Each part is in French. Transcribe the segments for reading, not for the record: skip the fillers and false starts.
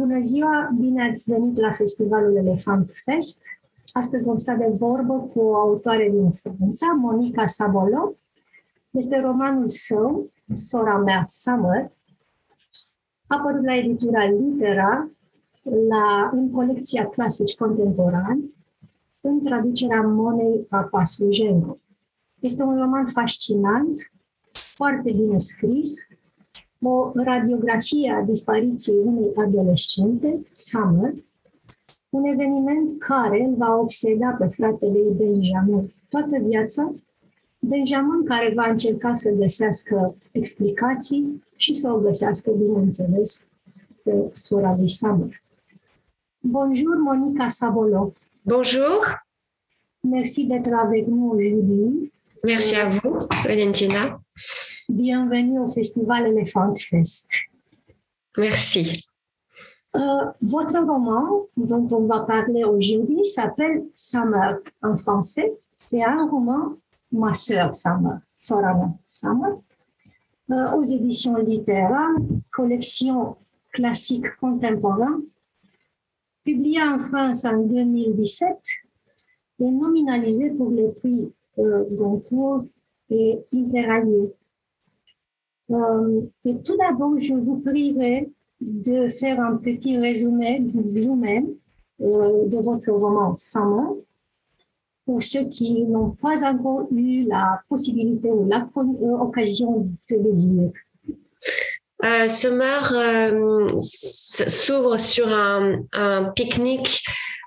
Bună ziua, bine ați venit la Festivalul Elefant Fest. Astăzi vom sta de vorbă cu o autoare din Franța, Monica Sabolo. Este romanul său, Sora mea, Summer, apărut la editura Litera, în colecția Clasici Contemporani, în traducerea Monei Papaslujenko. Este un roman fascinant, foarte bine scris, o radiografie a dispariției unei adolescente, Summer, un eveniment care îl va obseda pe fratele ei Benjamin toată viața, Benjamin care va încerca să găsească explicații și să o găsească, bineînțeles, pe sora lui Summer. Bonjour, Monica Sabolo. Bonjour. Merci d'être avec nous aujourd'hui. Merci à vous, Valentina. Bienvenue au Festival Elefant Fest. Merci. Votre roman, dont on va parler aujourd'hui, s'appelle Summer en français. C'est un roman, Ma sœur Summer, Sora mea, Summer, aux éditions littéraires, collection classique contemporain, publié en France en 2017 et nominalisé pour les prix Goncourt et Interallié. Et tout d'abord, je vous prierai de faire un petit résumé de vous-même, de votre roman Summer, pour ceux qui n'ont pas encore eu la possibilité ou l'occasion de le lire. Summer s'ouvre sur un pique-nique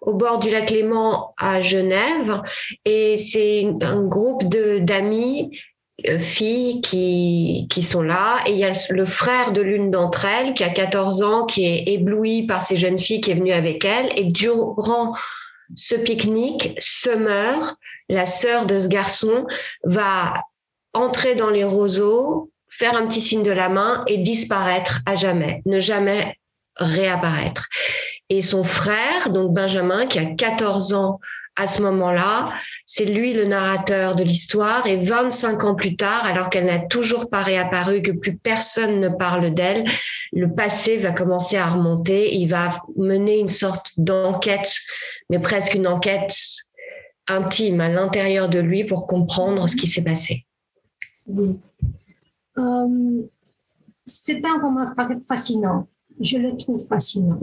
au bord du lac Léman à Genève, et c'est un groupe d'amis, filles qui sont là, et il y a le frère de l'une d'entre elles qui a 14 ans, qui est ébloui par ces jeunes filles, qui est venu avec elles, et durant ce pique-nique, Summer, la sœur de ce garçon, va entrer dans les roseaux, faire un petit signe de la main et disparaître à jamais, ne jamais réapparaître. Et son frère, donc Benjamin, qui a 14 ans à ce moment-là, c'est lui le narrateur de l'histoire, et 25 ans plus tard, alors qu'elle n'a toujours pas réapparu, que plus personne ne parle d'elle, le passé va commencer à remonter. Il va mener une sorte d'enquête, mais presque une enquête intime à l'intérieur de lui pour comprendre ce qui s'est passé. Oui. C'est un roman fascinant. Je le trouve fascinant.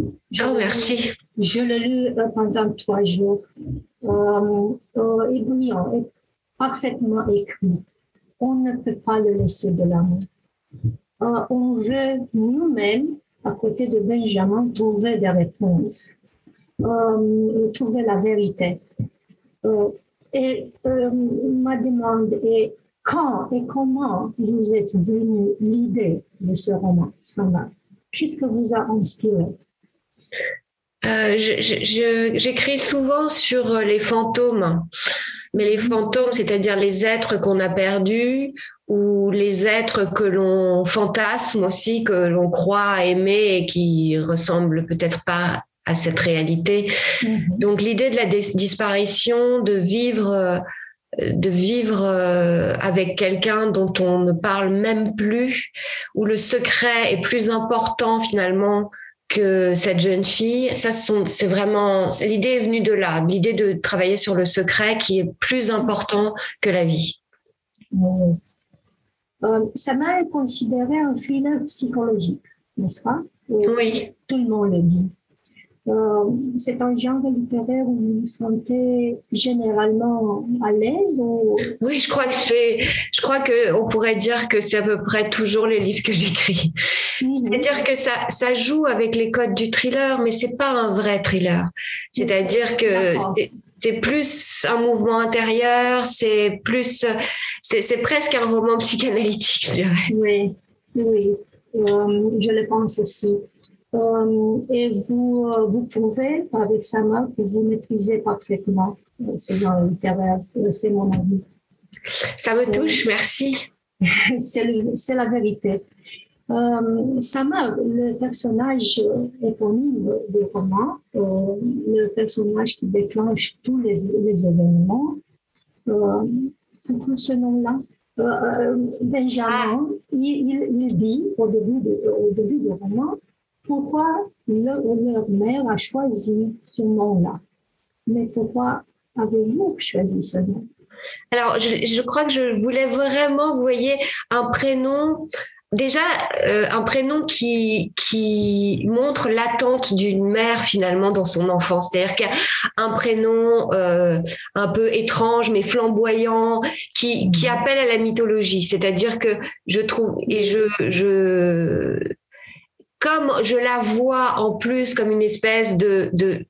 Merci. Je l'ai lu pendant 3 jours. Et brillant, et parfaitement écrit. On ne peut pas le laisser de la main. On veut nous-mêmes, à côté de Benjamin, trouver des réponses, trouver la vérité. Ma demande est quand et comment vous êtes venu l'idée de ce roman, Summer? Qu'est-ce que vous a inspiré? J'écris souvent sur les fantômes, mais les fantômes, c'est-à-dire les êtres qu'on a perdus, ou les êtres que l'on fantasme aussi, que l'on croit aimer et qui ressemblent peut-être pas à cette réalité. Mm-hmm. Donc l'idée de la disparition, de vivre avec quelqu'un dont on ne parle même plus, où le secret est plus important finalement que cette jeune fille, c'est vraiment, l'idée est venue de là, l'idée de travailler sur le secret qui est plus important que la vie. Summer est considéré un thriller psychologique, n'est-ce pas? Oui. Tout le monde le dit. C'est un genre littéraire où vous vous sentez généralement à l'aise ou... Oui, je crois que on pourrait dire que c'est à peu près toujours les livres que j'écris. Mm-hmm. C'est-à-dire que ça joue avec les codes du thriller, mais c'est pas un vrai thriller. C'est-à-dire que c'est plus un mouvement intérieur, c'est presque un roman psychanalytique, je dirais. Oui, je le pense aussi. Et vous pouvez, avec Summer, que vous maîtrisez parfaitement ce genre littéraire, c'est mon avis. Ça me touche, merci. C'est la vérité. Summer, le personnage éponyme du roman, le personnage qui déclenche tous les événements, pourquoi ce nom-là? Benjamin, il dit au début du roman pourquoi leur mère a choisi ce nom-là. Mais pourquoi avez-vous choisi ce nom? Alors, je crois que je voulais vraiment, vous voyez, un prénom, déjà un prénom qui montre l'attente d'une mère finalement dans son enfance. C'est-à-dire qu'un prénom un peu étrange mais flamboyant qui appelle à la mythologie. C'est-à-dire que je trouve, et comme je la vois en plus comme une espèce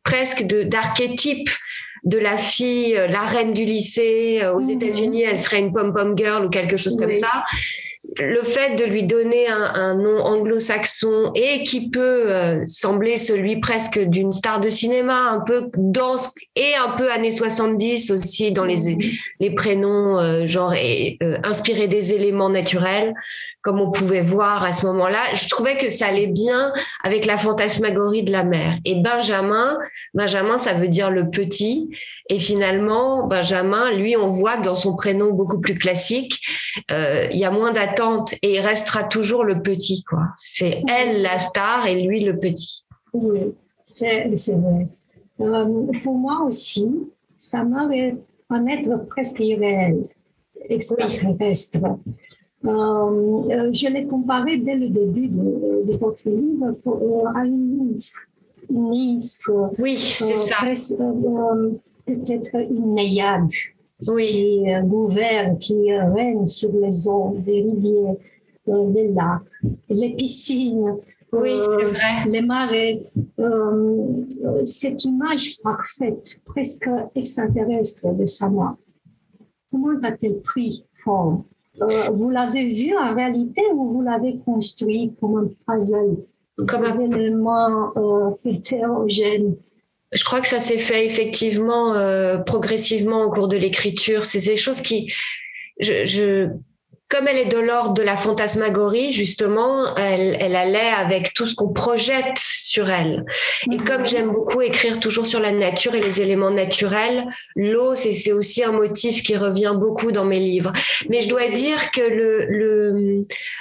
presque d'archétype de la fille, la reine du lycée aux États-Unis, elle serait une pom-pom girl ou quelque chose comme ça. Le fait de lui donner un nom anglo-saxon et qui peut sembler celui presque d'une star de cinéma, un peu danse et un peu années 70 aussi dans les prénoms genre inspirés des éléments naturels, comme on pouvait voir à ce moment-là. Je trouvais que ça allait bien avec la fantasmagorie de la mère. Et Benjamin, ça veut dire le petit. Et finalement, Benjamin, lui, on voit que dans son prénom beaucoup plus classique, il y a moins d'attente et il restera toujours le petit, quoi. C'est elle la star et lui le petit. Oui, c'est vrai. Pour moi aussi, sa mère est un être presque irréel, extraterrestre. Oui. Je l'ai comparé dès le début de votre livre à une nymphe. Oui, c'est ça. Peut-être une naïade. Oui. Qui gouverne, qui règne sur les eaux, les rivières, les lacs, les piscines, les marais. Cette image parfaite, presque extraterrestre de Sama, comment a-t-elle pris forme? Vous l'avez vue en réalité ou vous l'avez construit comme un puzzle, comme des éléments hétérogènes? Je crois que ça s'est fait effectivement progressivement au cours de l'écriture. C'est des choses qui, comme elle est de l'ordre de la fantasmagorie, justement, elle allait avec tout ce qu'on projette sur elle. Et comme j'aime beaucoup écrire toujours sur la nature et les éléments naturels, l'eau, c'est aussi un motif qui revient beaucoup dans mes livres. Mais je dois dire que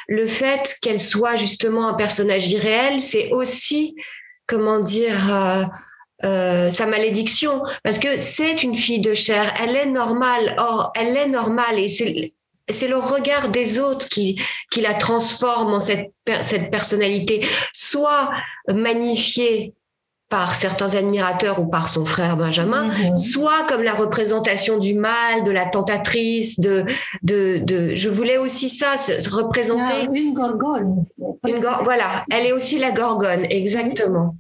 le fait qu'elle soit justement un personnage irréel, c'est aussi, comment dire, sa malédiction, parce que c'est une fille de chair, elle est normale, et c'est le regard des autres qui la transforme en cette personnalité, soit magnifiée par certains admirateurs ou par son frère Benjamin, soit comme la représentation du mal, de la tentatrice, je voulais aussi ça, se représenter. Une gorgone. Voilà, elle est aussi la gorgone, exactement.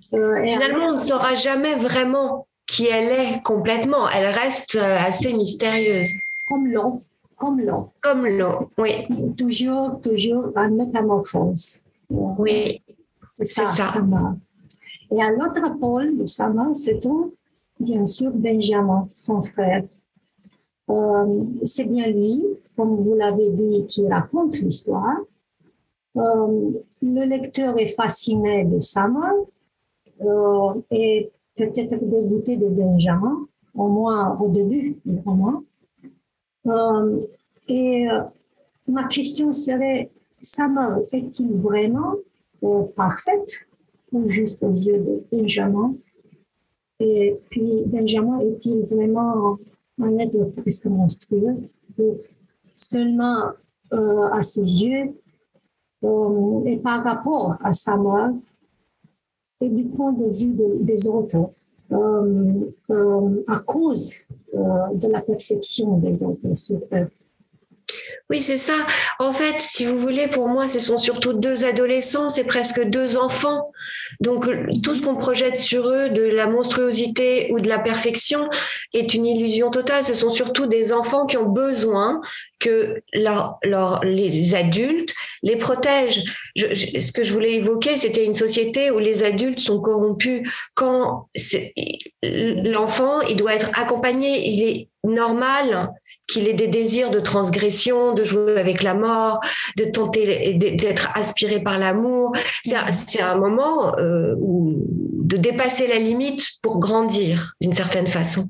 Finalement, on ne saura jamais vraiment qui elle est complètement. Elle reste assez mystérieuse. Comme l'eau. Comme l'eau, oui. Toujours la métamorphose. Oui, c'est ça. Sama. Et à l'autre pôle de Sama, c'est tout, bien sûr, Benjamin, son frère. C'est bien lui, comme vous l'avez dit, qui raconte l'histoire. Le lecteur est fasciné de Sama. Et peut-être dégoûté de Benjamin, au moins au début, vraiment. Ma question serait, Sama est-il vraiment parfaite ou juste aux yeux de Benjamin? Et puis, Benjamin est-il vraiment un être presque monstrueux seulement à ses yeux et par rapport à Sama et du point de vue des autres, à cause de la perception des autres sur eux. Oui, c'est ça. En fait, si vous voulez, pour moi, ce sont surtout deux adolescents, c'est presque deux enfants. Donc, tout ce qu'on projette sur eux, de la monstruosité ou de la perfection, est une illusion totale. Ce sont surtout des enfants qui ont besoin que les adultes les protègent. Ce que je voulais évoquer, c'était une société où les adultes sont corrompus. Quand l'enfant, il doit être accompagné, il est normal qu'il ait des désirs de transgression, de jouer avec la mort, de tenter d'être aspiré par l'amour. C'est un moment de dépasser la limite pour grandir d'une certaine façon.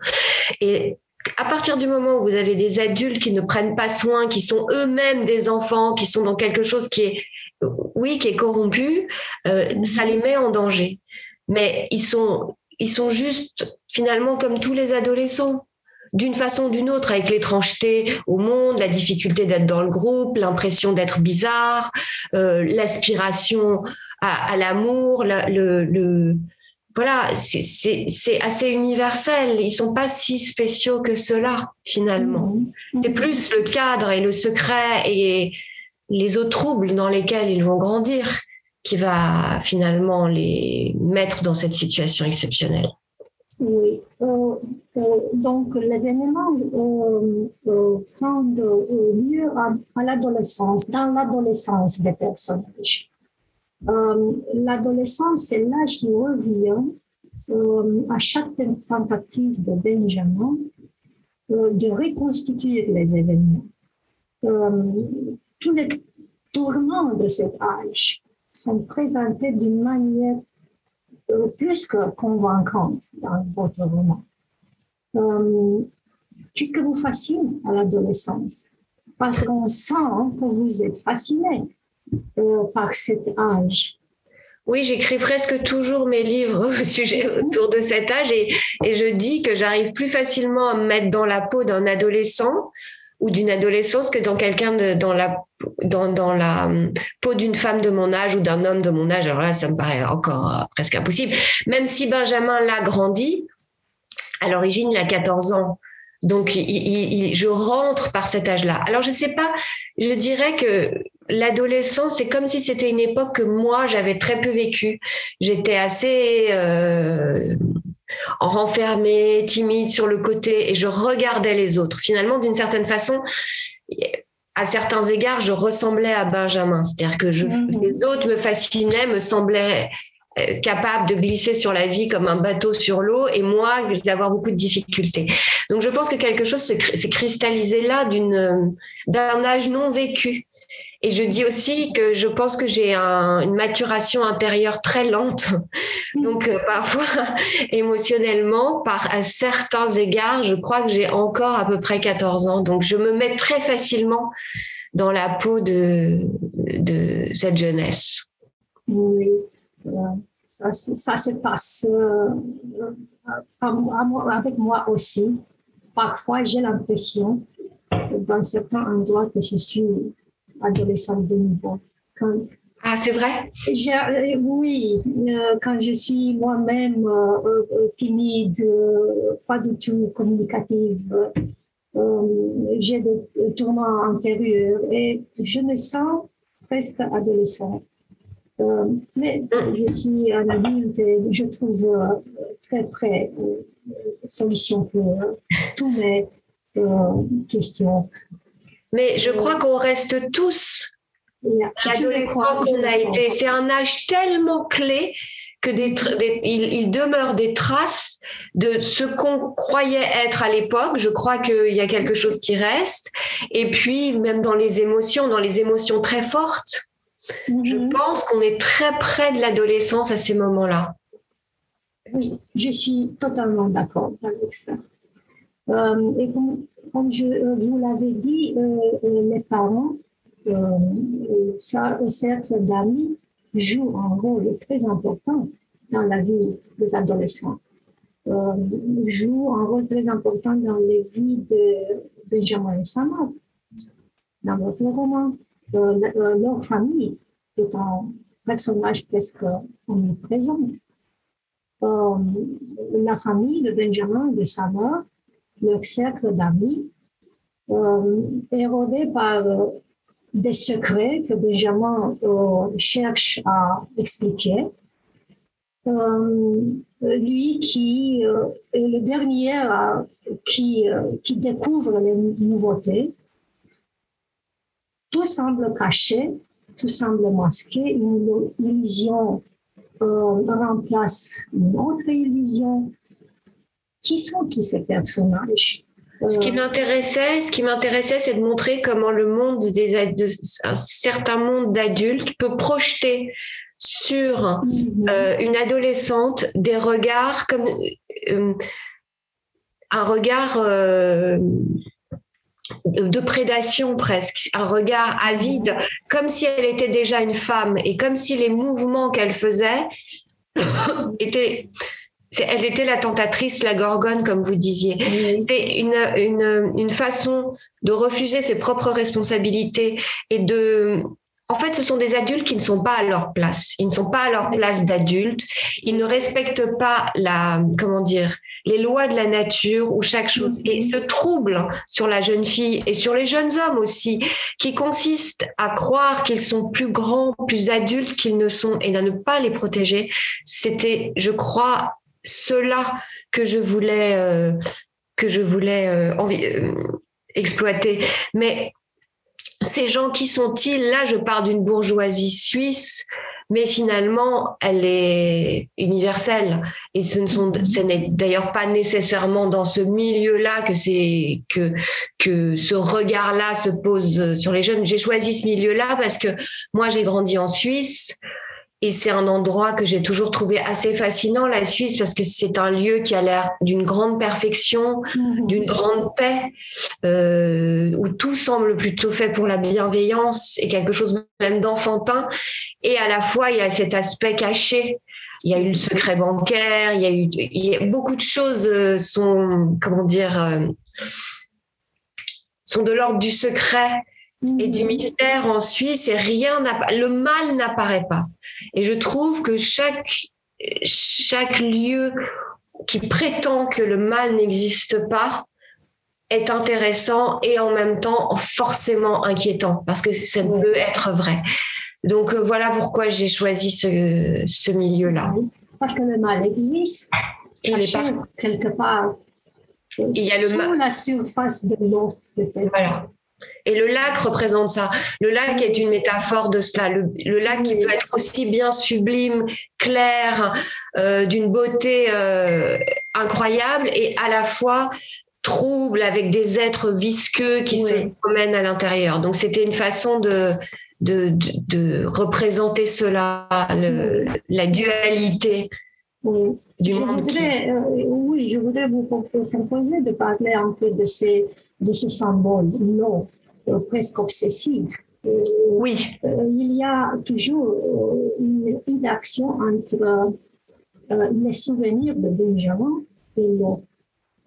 Et à partir du moment où vous avez des adultes qui ne prennent pas soin, qui sont eux-mêmes des enfants, qui sont dans quelque chose qui est corrompu, ça les met en danger. Mais ils sont juste finalement comme tous les adolescents, d'une façon ou d'une autre, avec l'étrangeté au monde, la difficulté d'être dans le groupe, l'impression d'être bizarre, l'aspiration à l'amour, voilà, c'est assez universel. Ils sont pas si spéciaux que cela, finalement. C'est plus le cadre et le secret et les autres troubles dans lesquels ils vont grandir qui va finalement les mettre dans cette situation exceptionnelle. Oui. Donc, les événements prennent lieu à l'adolescence, dans l'adolescence des personnages. L'adolescence, c'est l'âge qui revient à chaque tentative de Benjamin de reconstituer les événements. Tous les tournants de cet âge sont présentés d'une manière plus que convaincante dans votre roman. Qu'est-ce que vous fascine à l'adolescence? Parce qu'on sent que vous êtes fasciné par cet âge. Oui, j'écris presque toujours mes livres au sujet autour de cet âge et je dis que j'arrive plus facilement à me mettre dans la peau d'un adolescent ou d'une adolescence que dans quelqu'un dans la peau d'une femme de mon âge ou d'un homme de mon âge. Alors là, ça me paraît encore presque impossible. Même si Benjamin l'a grandi, à l'origine, il a 14 ans. Donc, je rentre par cet âge-là. Alors, je sais pas, je dirais que l'adolescence, c'est comme si c'était une époque que moi, j'avais très peu vécue. J'étais assez renfermée, timide sur le côté et je regardais les autres. Finalement, d'une certaine façon, à certains égards, je ressemblais à Benjamin. C'est-à-dire que les autres me fascinaient, me semblaient capables de glisser sur la vie comme un bateau sur l'eau et moi, d'avoir beaucoup de difficultés. Donc, je pense que quelque chose s'est cristallisé là d'un âge non vécu. Et je dis aussi que je pense que j'ai une maturation intérieure très lente. Donc, parfois, émotionnellement, à certains égards, je crois que j'ai encore à peu près 14 ans. Donc, je me mets très facilement dans la peau de cette jeunesse. Oui, ça se passe avec moi aussi. Parfois, j'ai l'impression, dans certains endroits, que je suis adolescente de nouveau. Ah, c'est vrai? Oui, quand je suis moi-même timide, pas du tout communicative, j'ai des tourments intérieurs et je me sens presque adolescente. Mais je suis un adulte et je trouve très près solution pour toutes mes questions. Mais je crois qu'on reste tous l'adolescent qu'on a été. C'est un âge tellement clé que il demeure des traces de ce qu'on croyait être à l'époque. Je crois qu'il y a quelque chose qui reste. Et puis, même dans les émotions très fortes, je pense qu'on est très près de l'adolescence à ces moments-là. Oui, je suis totalement d'accord avec ça. Et comme vous l'avez dit, les parents, ça, le cercle d'amis joue un rôle très important dans la vie des adolescents. Joue un rôle très important dans les vies de Benjamin et Samar. Dans votre roman, leur famille est un personnage presque omniprésent. La famille de Benjamin et de Samar, leur cercle d'amis, est rodé par des secrets que Benjamin cherche à expliquer. Lui qui est le dernier qui découvre les nouveautés. Tout semble caché, tout semble masqué. Une illusion remplace une autre illusion. Qui sont tous ces personnages? Ce qui m'intéressait, c'est de montrer comment le monde un certain monde d'adultes peut projeter sur une adolescente des regards comme un regard de prédation presque, un regard avide, comme si elle était déjà une femme et comme si les mouvements qu'elle faisait elle était la tentatrice, la gorgone, comme vous disiez. C'est une façon de refuser ses propres responsabilités et en fait, ce sont des adultes qui ne sont pas à leur place. Ils ne sont pas à leur place d'adultes. Ils ne respectent pas les lois de la nature ou chaque chose. Et ce trouble sur la jeune fille et sur les jeunes hommes aussi, qui consiste à croire qu'ils sont plus grands, plus adultes qu'ils ne sont et à ne pas les protéger, c'était, je crois, cela que je voulais exploiter. Mais ces gens, qui sont-ils? Là, je parle d'une bourgeoisie suisse, mais finalement, elle est universelle. Et ce n'est d'ailleurs pas nécessairement dans ce milieu-là que ce regard-là se pose sur les jeunes. J'ai choisi ce milieu-là parce que moi, j'ai grandi en Suisse. Et c'est un endroit que j'ai toujours trouvé assez fascinant, la Suisse, parce que c'est un lieu qui a l'air d'une grande perfection, d'une grande paix, où tout semble plutôt fait pour la bienveillance et quelque chose même d'enfantin. Et à la fois, il y a cet aspect caché. Il y a eu le secret bancaire, il y a beaucoup de choses sont de l'ordre du secret et du mystère en Suisse, et le mal n'apparaît pas. Et je trouve que chaque lieu qui prétend que le mal n'existe pas est intéressant et en même temps forcément inquiétant, parce que ça peut être vrai. Donc voilà pourquoi j'ai choisi ce milieu-là. Parce que le mal existe, quelque part, il y a sous la surface de l'eau. Voilà. Et le lac représente ça. Le lac est une métaphore de cela. Le lac qui peut être aussi bien sublime, clair, d'une beauté incroyable, et à la fois trouble, avec des êtres visqueux qui se promènent à l'intérieur. Donc c'était une façon de représenter cela, la dualité du monde. Je voudrais vous proposer de parler un peu de ce symbole, l'eau, presque obsessive. Il y a toujours une action entre les souvenirs de Benjamin et l'eau.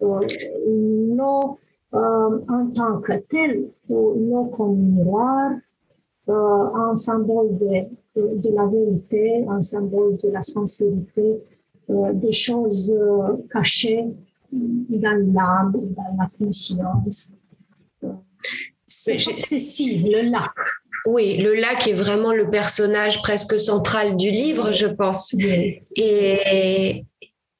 L'eau en tant que telle, l'eau comme miroir, un symbole de la vérité, un symbole de la sincérité, des choses cachées dans l'âme, dans la conscience. C'est obsessif, le lac. Oui, le lac est vraiment le personnage presque central du livre, je pense. Et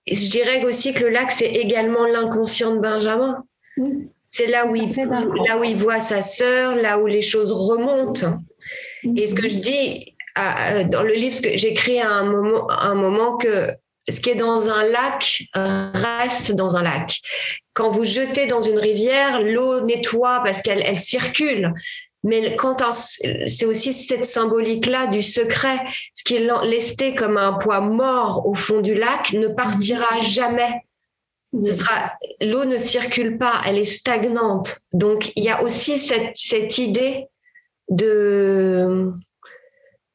je dirais aussi que le lac, c'est également l'inconscient de Benjamin. C'est là où il voit sa sœur, là où les choses remontent. Et ce que je dis dans le livre, j'écris à un moment que ce qui est dans un lac reste dans un lac. Quand vous jetez dans une rivière, l'eau nettoie parce qu'elle circule. Mais c'est aussi cette symbolique-là du secret. Ce qui est lesté comme un poids mort au fond du lac ne partira jamais. L'eau ne circule pas, elle est stagnante. Donc, il y a aussi cette idée de...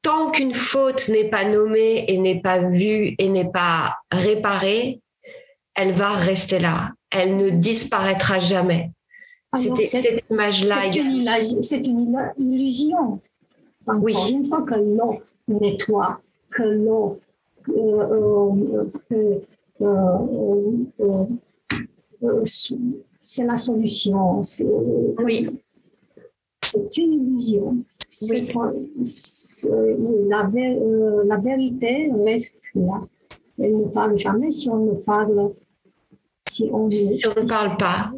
Tant qu'une faute n'est pas nommée et n'est pas vue et n'est pas réparée, elle va rester là. Elle ne disparaîtra jamais. C'était cette image-là. C'est une illusion. Encore une fois, que l'eau nettoie, que l'eau c'est la solution. C'est une illusion. La vérité reste là. Elle ne parle jamais si on ne parle. Si on ne parle pas.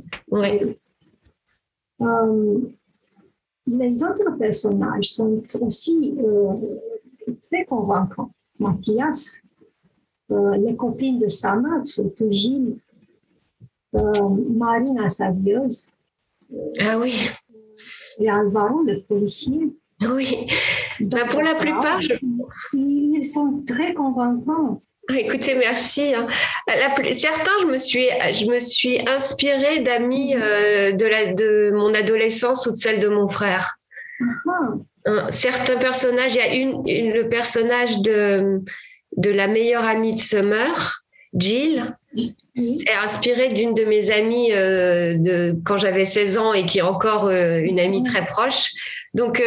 Les autres personnages sont aussi très convaincants. Mathias, les copines de Sana, surtout Gilles, Marina Savieuse. Et Alvaro, le policier. Oui, pour la plupart, ils sont très convaincants. Écoutez, merci. Certains, je me suis inspirée d'amis de mon adolescence ou de celle de mon frère. Certains personnages, il y a le personnage de la meilleure amie de Summer, Jill, est inspirée d'une de mes amies quand j'avais 16 ans et qui est encore une amie très proche. Donc,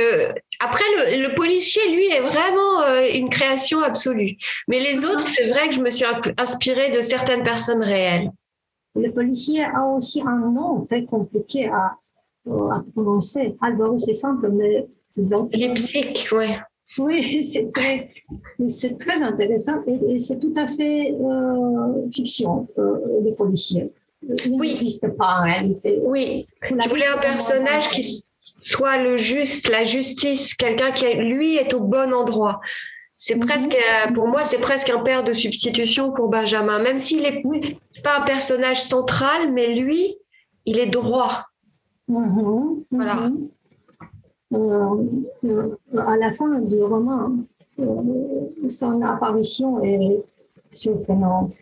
après, le policier, lui, est vraiment une création absolue. Mais les autres, c'est vrai que je me suis inspirée de certaines personnes réelles. Le policier a aussi un nom très compliqué à prononcer. Alors, c'est simple, mais... Lipsic, oui. Oui, c'est très intéressant et c'est tout à fait fiction, les policiers. Il n'existe pas en réalité. Oui, je voulais un personnage qui soit la justice, quelqu'un qui, lui, est au bon endroit. C'est presque, pour moi, c'est presque un père de substitution pour Benjamin, même s'il n'est pas un personnage central, mais lui, il est droit. Voilà. À la fin du roman, son apparition est surprenante.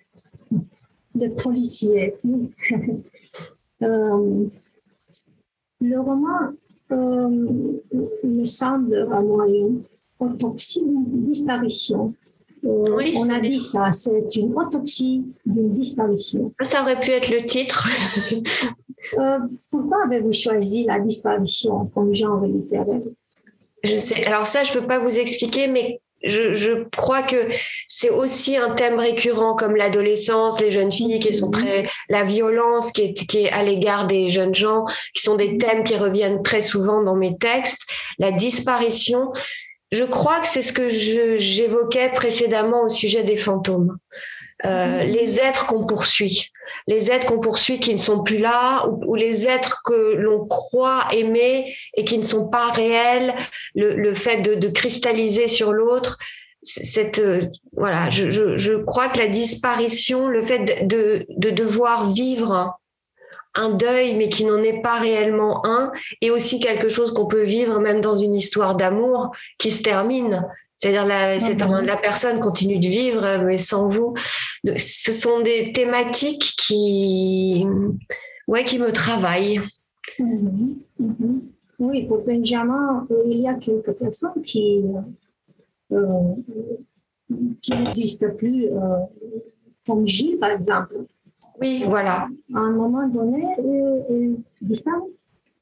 Le policier. Le roman me semble à moi une autopsie d'une disparition. On a dit ça, c'est une autopsie d'une disparition. Ça aurait pu être le titre. Pourquoi avez-vous choisi la disparition comme genre littéraire? Je sais. Alors ça, je peux pas vous expliquer, mais je crois que c'est aussi un thème récurrent comme l'adolescence, les jeunes filles qui sont la violence qui est à l'égard des jeunes gens, qui sont des thèmes qui reviennent très souvent dans mes textes, la disparition. Je crois que c'est ce que j'évoquais précédemment au sujet des fantômes. Les êtres qu'on poursuit qui ne sont plus là, ou les êtres que l'on croit aimer et qui ne sont pas réels, le fait de cristalliser sur l'autre, voilà, je crois que la disparition, le fait de devoir vivre un deuil mais qui n'en est pas réellement un, est aussi quelque chose qu'on peut vivre même dans une histoire d'amour qui se termine. C'est-à-dire la personne continue de vivre, mais sans vous. Ce sont des thématiques qui me travaillent. Oui, pour Benjamin, il y a quelques personnes qui n'existent plus, comme Gilles, par exemple. Oui, voilà. À un moment donné, il disparaît.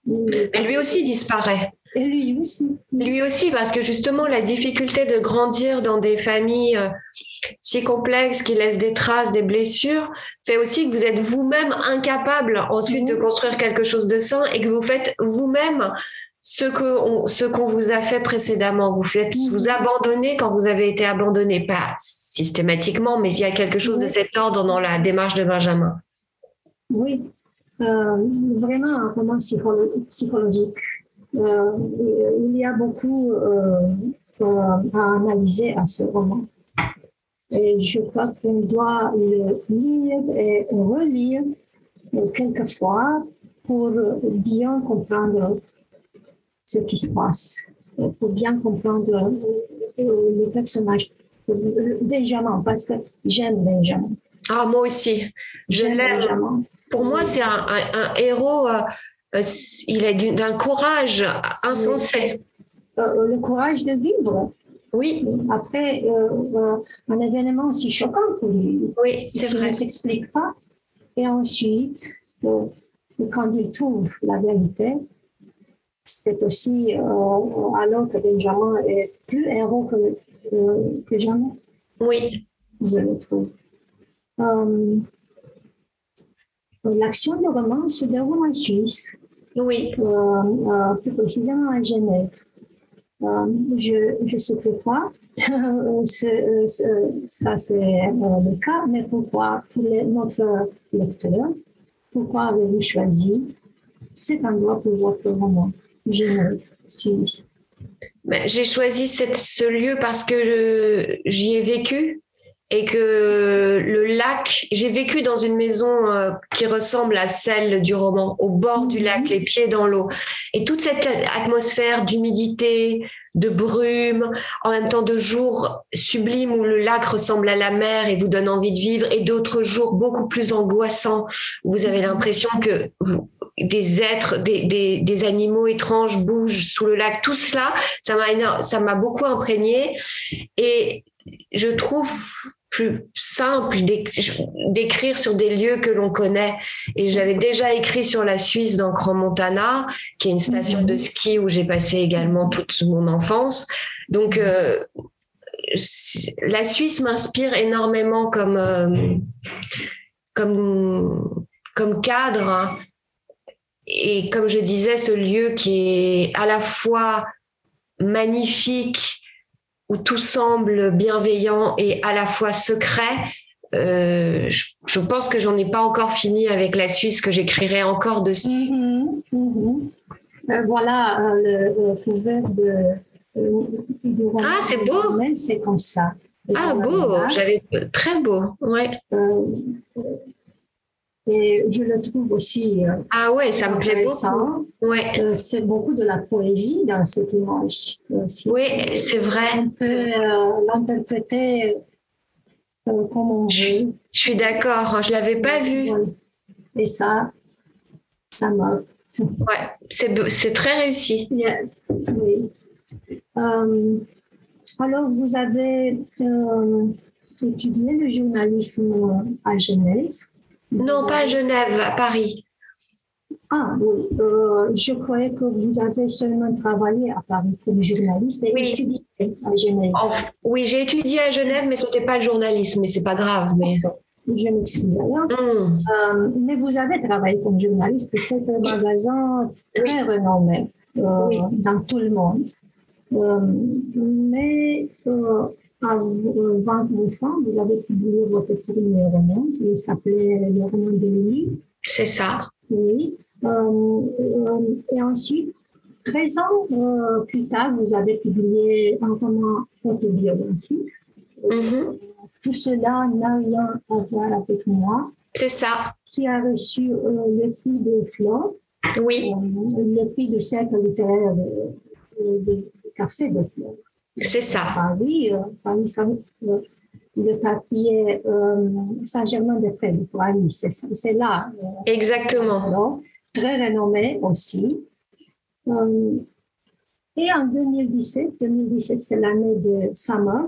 Mais lui aussi disparaît. Et lui aussi. Lui aussi, parce que justement, la difficulté de grandir dans des familles si complexes qui laissent des traces, des blessures, fait aussi que vous êtes vous-même incapable ensuite de construire quelque chose de sain et que vous faites vous-même ce qu'on vous a fait précédemment. Vous abandonnez quand vous avez été abandonné, pas systématiquement, mais il y a quelque chose de cet ordre dans la démarche de Benjamin. Oui, vraiment un roman psychologique. Il y a beaucoup à analyser à ce roman. Et je crois qu'on doit le lire et relire quelquefois pour bien comprendre ce qui se passe, pour bien comprendre le personnage. Benjamin, parce que j'aime Benjamin. Ah, moi aussi. J'aime Benjamin. Pour moi, c'est un héros... il a d'un courage insensé. Le courage de vivre. Oui. Après, un événement aussi choquant pour lui. Oui, c'est vrai. Il ne s'explique pas. Et ensuite, quand il trouve la vérité, c'est aussi alors que Benjamin est plus héros que jamais. Oui. Je le trouve. L'action du roman se déroule en Suisse. Oui. Plus précisément à Genève. Je ne sais pourquoi, ça c'est le cas, mais pourquoi, pour notre lecteur, pourquoi avez-vous choisi cet endroit pour votre roman, Genève, Suisse? J'ai choisi ce lieu parce que j'y ai vécu et que le lac, j'ai vécu dans une maison qui ressemble à celle du roman, au bord du lac, les pieds dans l'eau. Et toute cette atmosphère d'humidité, de brume, en même temps de jours sublimes où le lac ressemble à la mer et vous donne envie de vivre, et d'autres jours beaucoup plus angoissants où vous avez l'impression que des êtres, des animaux étranges bougent sous le lac. Tout cela, ça m'a beaucoup imprégné, et je trouve plus simple d'écrire sur des lieux que l'on connaît. Et j'avais déjà écrit sur la Suisse dans Crans-Montana, qui est une station de ski où j'ai passé également toute mon enfance. Donc, la Suisse m'inspire énormément comme cadre. Et comme je disais, ce lieu qui est à la fois magnifique, où tout semble bienveillant et à la fois secret. Je pense que j'en ai pas encore fini avec la Suisse, que j'écrirai encore dessus. Voilà le couvert du roman. Ah, c'est beau. C'est comme ça. Ah, beau. J'avais très beau. Ouais. Et je le trouve aussi. Ah ouais, ça me plaît beaucoup. Ouais. C'est beaucoup de la poésie dans cette image. Oui, c'est vrai. On peut l'interpréter comme on veut. Je suis d'accord, je ne l'avais pas vu. Et ça marche. Ouais, c'est très réussi. Yeah. Oui. Alors, vous avez étudié le journalisme à Genève? Non, pas à Genève, à Paris. Ah oui, je croyais que vous avez seulement travaillé à Paris comme journaliste et étudié à Genève. Oui, j'ai étudié à Genève, mais ce n'était pas le journalisme, mais ce n'est pas grave. Mais... Je m'excuse alors. Mais vous avez travaillé comme journaliste pour quelques magasins très renommés dans tout le monde. Mais à 29 ans, vous avez publié votre premier roman, il s'appelait Le roman de Lily. C'est ça. Oui. Et ensuite, 13 ans plus tard, vous avez publié un roman autobiographique. Tout cela n'a rien à voir avec moi. C'est ça. Qui a reçu le prix de Flore. Oui. Le prix de cercle littéraire de Café de Flore. C'est ça. Paris, le quartier Saint-Germain-des-Prés de Paris, c'est là. Exactement. Très renommé aussi. Et en 2017 c'est l'année de Summer,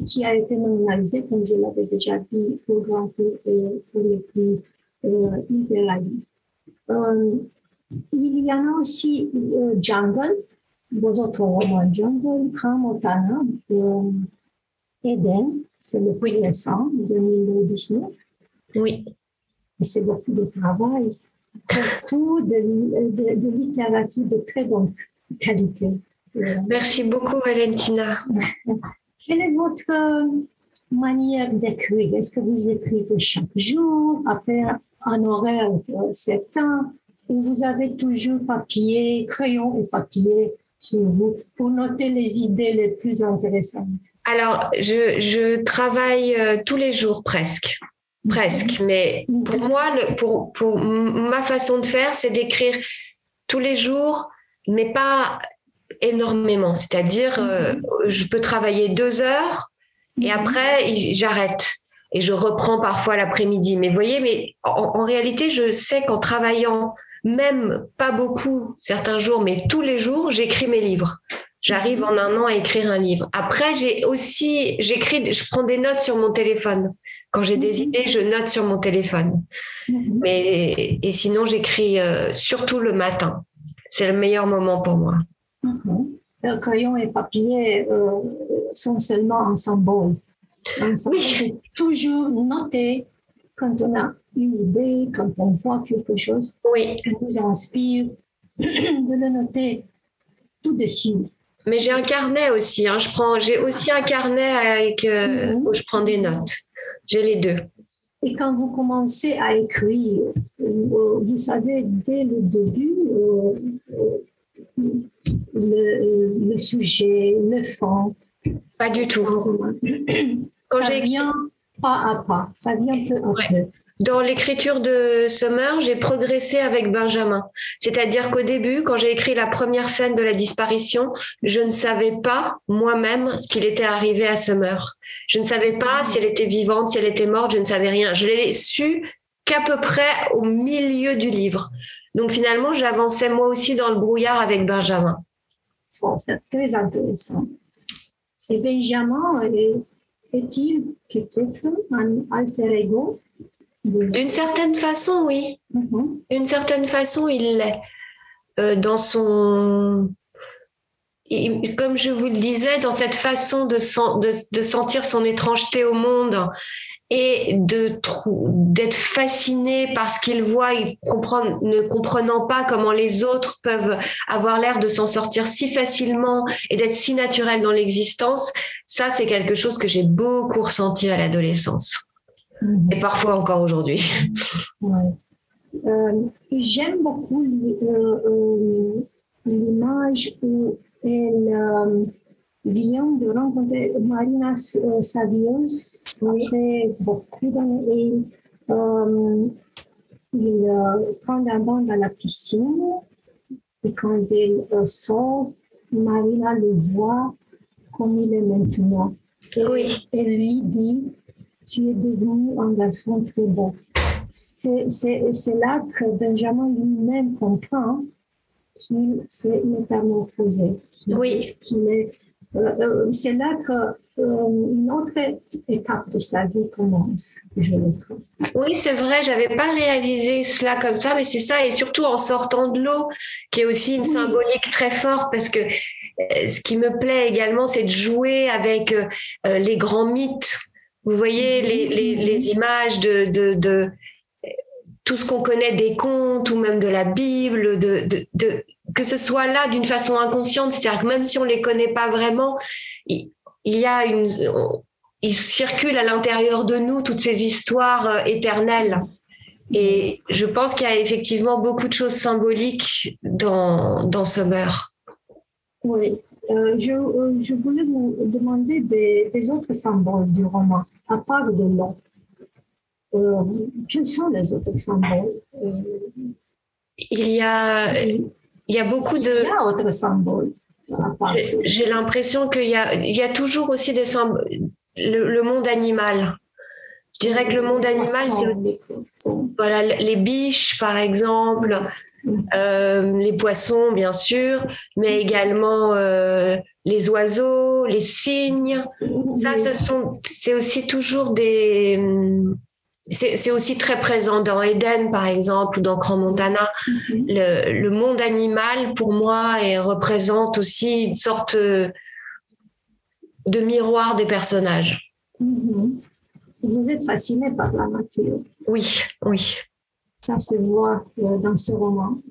qui a été nominalisée, comme je l'avais déjà dit, au Grand Prix et pour le prix Interlague. Il y en a aussi Jungle, vos autres romans Jungle, Crans-Montana, Eden, c'est le plus récent, 2019. Oui. Et c'est beaucoup de travail, beaucoup de littérature de très bonne qualité. Merci beaucoup, Valentina. Quelle est votre manière d'écrire? Est-ce que vous écrivez chaque jour, après un horaire certain, ou vous avez toujours papier, crayon et papier sur vous pour noter les idées les plus intéressantes? Alors, je travaille tous les jours presque, mais pour moi, pour ma façon de faire, c'est d'écrire tous les jours, mais pas énormément. C'est-à-dire, je peux travailler 2 heures et après, j'arrête et je reprends parfois l'après-midi. Mais vous voyez, mais en réalité, je sais qu'en travaillant même pas beaucoup certains jours, mais tous les jours, j'écris mes livres. J'arrive en 1 an à écrire un livre. Après, je prends des notes sur mon téléphone. Quand j'ai des idées, je note sur mon téléphone. Et sinon, j'écris surtout le matin. C'est le meilleur moment pour moi. Le crayon et papier sont seulement un symbole. Un symbole de toujours noter quand on a une idée, quand on voit quelque chose qui nous inspire, de le noter tout de suite. Mais j'ai un carnet aussi. J'ai aussi un carnet avec, où je prends des notes. J'ai les deux. Et quand vous commencez à écrire, vous savez dès le début le sujet, le fond. Pas du tout. Ça vient pas à pas, ça vient peu à peu. Dans l'écriture de Summer, j'ai progressé avec Benjamin. C'est-à-dire qu'au début, quand j'ai écrit la première scène de la disparition, je ne savais pas moi-même ce qu'il était arrivé à Summer. Je ne savais pas si elle était vivante, si elle était morte, je ne savais rien. Je l'ai su qu'à peu près au milieu du livre. Donc finalement, j'avançais moi aussi dans le brouillard avec Benjamin. Bon, c'est très intéressant. Et Benjamin est-il peut-être un alter ego? D'une certaine façon, oui. D'une certaine façon, il l'est. Dans son... Comme je vous le disais, dans cette façon de sentir son étrangeté au monde et d'être fasciné par ce qu'il voit, ne comprenant pas comment les autres peuvent avoir l'air de s'en sortir si facilement et d'être si naturel dans l'existence, ça, c'est quelque chose que j'ai beaucoup ressenti à l'adolescence. Et parfois encore aujourd'hui. Ouais. J'aime beaucoup l'image où elle vient de rencontrer Marina Savios après beaucoup d'années. Il prend un bain dans la piscine et quand elle sort, Marina le voit comme il est maintenant. Et elle lui dit: tu es devenu un garçon très beau. C'est là que Benjamin lui-même comprend qu'il s'est métamorphosé. C'est là qu'une autre étape de sa vie commence, je le trouve. Oui, c'est vrai, j'avais pas réalisé cela comme ça, mais c'est ça, et surtout en sortant de l'eau, qui est aussi une symbolique très forte, parce que ce qui me plaît également, c'est de jouer avec les grands mythes. Vous voyez les images de tout ce qu'on connaît des contes ou même de la Bible, que ce soit là d'une façon inconsciente, c'est-à-dire que même si on les connaît pas vraiment, il circule à l'intérieur de nous toutes ces histoires éternelles. Et je pense qu'il y a effectivement beaucoup de choses symboliques dans Summer. Oui. Je voulais vous demander des autres symboles du roman, à part de l'eau. Quels sont les autres symboles? Il y a beaucoup de... Il y a d'autres symboles. J'ai l'impression qu'il y a toujours aussi des symboles. Le monde animal. Je dirais que le monde animal, voilà, les biches, par exemple, les poissons, bien sûr, mais également les oiseaux, les cygnes. Là, c'est aussi toujours des... C'est aussi très présent dans Eden, par exemple, ou dans Grand Montana. Le monde animal, pour moi, représente aussi une sorte de miroir des personnages. Vous êtes fasciné par la nature. Oui. Ça se voit dans ce roman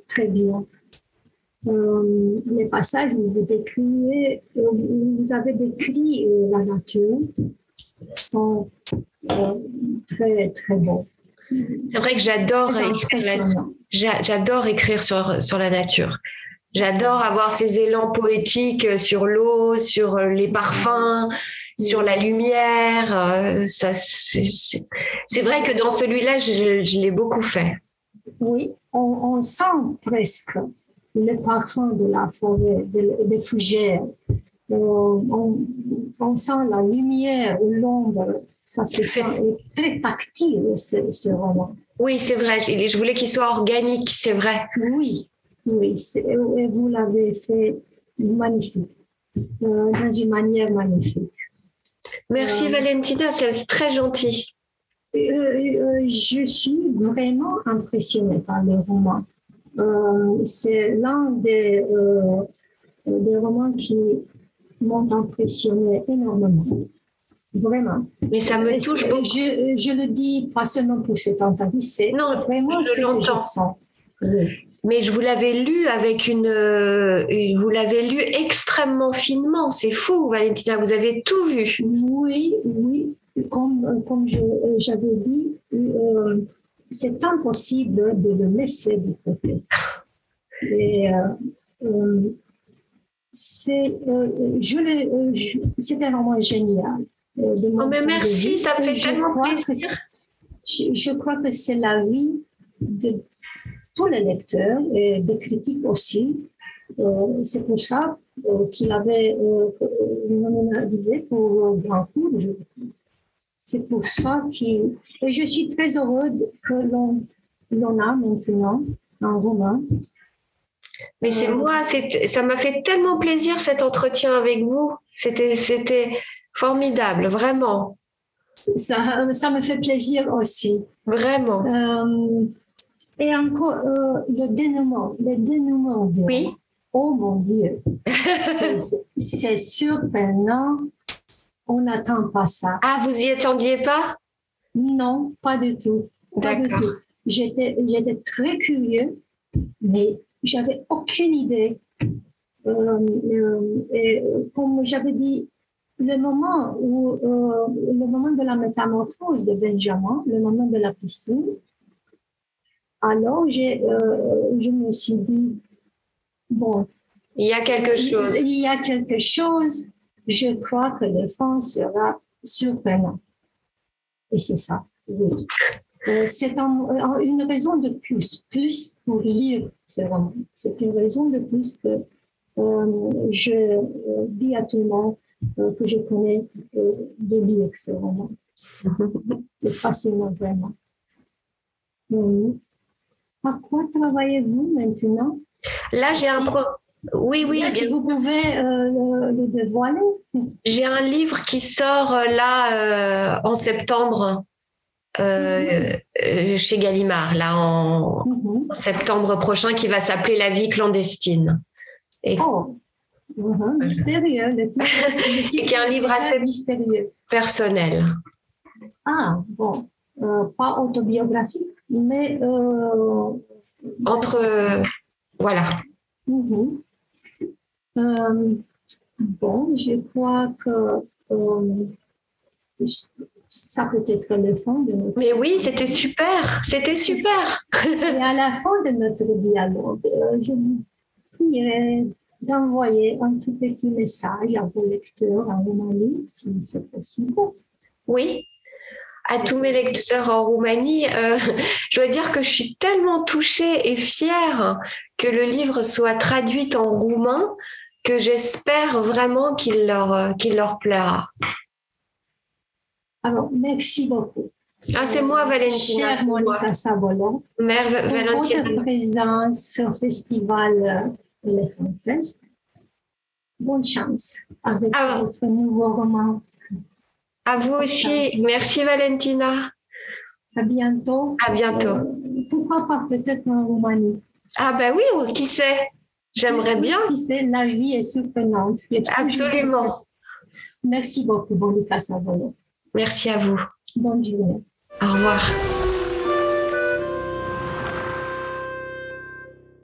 très bien. Les passages où vous avez décrit la nature sont très, très bons. C'est vrai que j'adore écrire sur la nature. J'adore avoir ces élans poétiques sur l'eau, sur les parfums, sur la lumière. C'est vrai que dans celui-là, je l'ai beaucoup fait. Oui, on sent presque le parfum de la forêt, des fougères. On sent la lumière, l'ombre. Ça se sent très tactile, ce roman. Oui, c'est vrai. Je voulais qu'il soit organique, c'est vrai. Oui, et vous l'avez fait magnifique, dans une manière magnifique. Merci Valentina, c'est très gentil. Je suis vraiment impressionnée par le roman. C'est l'un des romans qui m'ont impressionné énormément. Vraiment. Mais ça me touche beaucoup. Je le dis pas seulement pour cette interview, c'est vraiment ce que je sens. Oui. Mais je vous l'avais lu vous l'avez lu extrêmement finement. C'est fou, Valentina. Vous avez tout vu. Oui. Comme j'avais dit, c'est impossible de le laisser de côté. Et c'est un roman génial. de mon Oh, mais point de merci, vue. ça me fait tellement plaisir. Je crois que c'est l'avis de tous les lecteurs et des critiques aussi. C'est pour ça qu'il avait nominalisé pour un grand cours. C'est pour ça et je suis très heureuse que l'on a maintenant un roman. Mais c'est moi, ça m'a fait tellement plaisir cet entretien avec vous. C'était formidable, vraiment. Ça me fait plaisir aussi. Vraiment. Et encore, le dénouement de... Oui. Oh mon Dieu, c'est surprenant. On n'attend pas ça. Ah, vous y attendiez pas? Non, pas du tout. Pas du tout. J'étais très curieux, mais j'avais aucune idée. Et comme j'avais dit, le moment de la métamorphose de Benjamin, le moment de la piscine, alors je me suis dit, bon, il y a quelque chose. Il y a quelque chose. Je crois que le fond sera surprenant. Et c'est ça, oui. C'est une raison de plus pour lire ce roman. C'est une raison de plus que je dis à tout le monde que je connais de lire ce roman. C'est fascinant, vraiment. À quoi travaillez-vous maintenant? Là, j'ai Oui, si vous pouvez le dévoiler. J'ai un livre qui sort là en septembre chez Gallimard, là en septembre prochain, qui va s'appeler La vie clandestine. Mystérieux. Qui est un livre assez mystérieux. Personnel. Ah, bon. Pas autobiographique, mais... voilà. Bon, je crois que ça peut être le fond de notre... Mais oui, c'était super. C'était super. Et à la fin de notre dialogue, je vous prierai d'envoyer un tout petit message à vos lecteurs en Roumanie, si c'est possible. Oui. À tous mes lecteurs en Roumanie, je dois dire que je suis tellement touchée et fière que le livre soit traduit en roumain que j'espère vraiment qu'il leur plaira. Alors, merci beaucoup. Ah, c'est moi, Valentina. Chère Monica Sabolo, pour votre présence au festival Elephant Fest. Bonne chance avec votre nouveau roman. À vous aussi. Merci, Valentina. À bientôt. À bientôt. Pourquoi pas peut-être en Roumanie? Ah ben oui, qui sait? J'aimerais bien. Qui sait, la vie est surprenante. Absolument. Merci beaucoup, Monica Savolo. Merci à vous. Bonne journée. Au revoir.